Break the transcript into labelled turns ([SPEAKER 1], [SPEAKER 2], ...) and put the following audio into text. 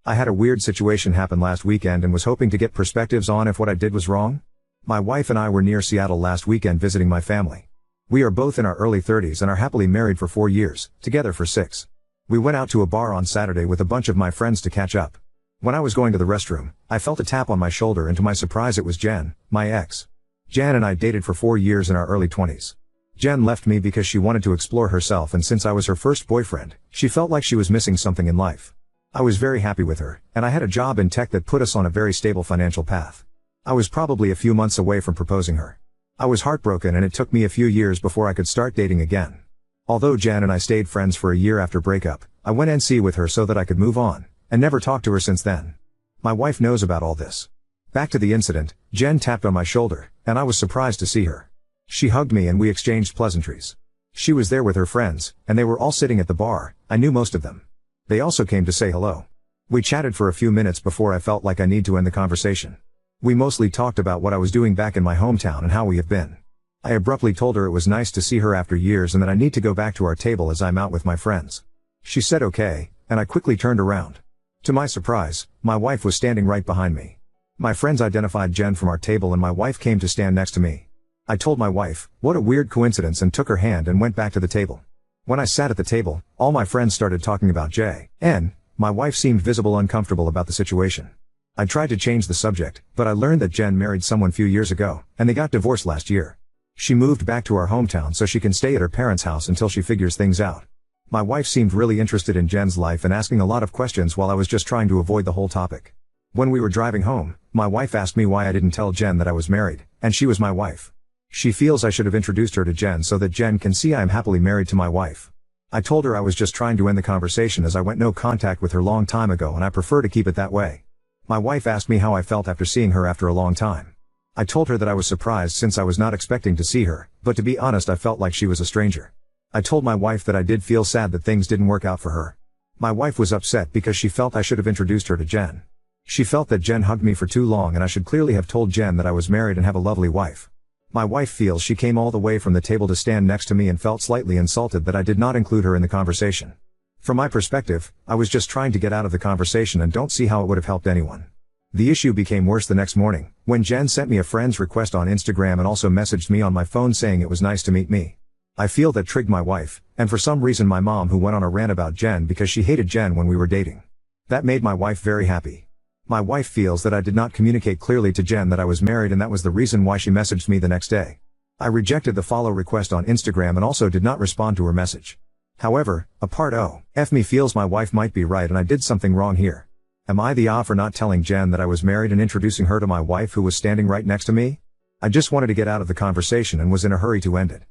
[SPEAKER 1] I had a weird situation happen last weekend and was hoping to get perspectives on if what I did was wrong. My wife and I were near Seattle last weekend visiting my family. We are both in our early 30s and are happily married for 4 years, together for 6. We went out to a bar on Saturday with a bunch of my friends to catch up. When I was going to the restroom, I felt a tap on my shoulder, and to my surprise it was Jen, my ex. Jen and I dated for 4 years in our early 20s. Jen left me because she wanted to explore herself, and since I was her first boyfriend, she felt like she was missing something in life. I was very happy with her, and I had a job in tech that put us on a very stable financial path. I was probably a few months away from proposing her. I was heartbroken, and it took me a few years before I could start dating again. Although Jen and I stayed friends for a year after breakup, I went NC with her so that I could move on, and never talked to her since then. My wife knows about all this. Back to the incident, Jen tapped on my shoulder, and I was surprised to see her. She hugged me and we exchanged pleasantries. She was there with her friends, and they were all sitting at the bar. I knew most of them. They also came to say hello. We chatted for a few minutes before I felt like I need to end the conversation. We mostly talked about what I was doing back in my hometown and how we have been. I abruptly told her it was nice to see her after years and that I need to go back to our table as I'm out with my friends. She said okay, and I quickly turned around. To my surprise, my wife was standing right behind me. My friends identified Jen from our table and my wife came to stand next to me. I told my wife, what a weird coincidence, and took her hand and went back to the table. When I sat at the table, all my friends started talking about Jen. My wife seemed visible uncomfortable about the situation. I tried to change the subject, but I learned that Jen married someone few years ago, and they got divorced last year. She moved back to our hometown so she can stay at her parents' house until she figures things out. My wife seemed really interested in Jen's life and asking a lot of questions while I was just trying to avoid the whole topic. When we were driving home, my wife asked me why I didn't tell Jen that I was married, and she was my wife. She feels I should have introduced her to Jen so that Jen can see I am happily married to my wife. I told her I was just trying to end the conversation as I went no contact with her long time ago and I prefer to keep it that way. My wife asked me how I felt after seeing her after a long time. I told her that I was surprised since I was not expecting to see her, but to be honest I felt like she was a stranger. I told my wife that I did feel sad that things didn't work out for her. My wife was upset because she felt I should have introduced her to Jen. She felt that Jen hugged me for too long and I should clearly have told Jen that I was married and have a lovely wife. My wife feels she came all the way from the table to stand next to me and felt slightly insulted that I did not include her in the conversation. From my perspective, I was just trying to get out of the conversation and don't see how it would have helped anyone. The issue became worse the next morning, when Jen sent me a friend's request on Instagram and also messaged me on my phone saying it was nice to meet me. I feel that trigged my wife, and for some reason my mom, who went on a rant about Jen because she hated Jen when we were dating. That made my wife very happy. My wife feels that I did not communicate clearly to Jen that I was married, and that was the reason why she messaged me the next day. I rejected the follow request on Instagram and also did not respond to her message. However, a part of me feels my wife might be right and I did something wrong here. Am I the off for not telling Jen that I was married and introducing her to my wife who was standing right next to me? I just wanted to get out of the conversation and was in a hurry to end it.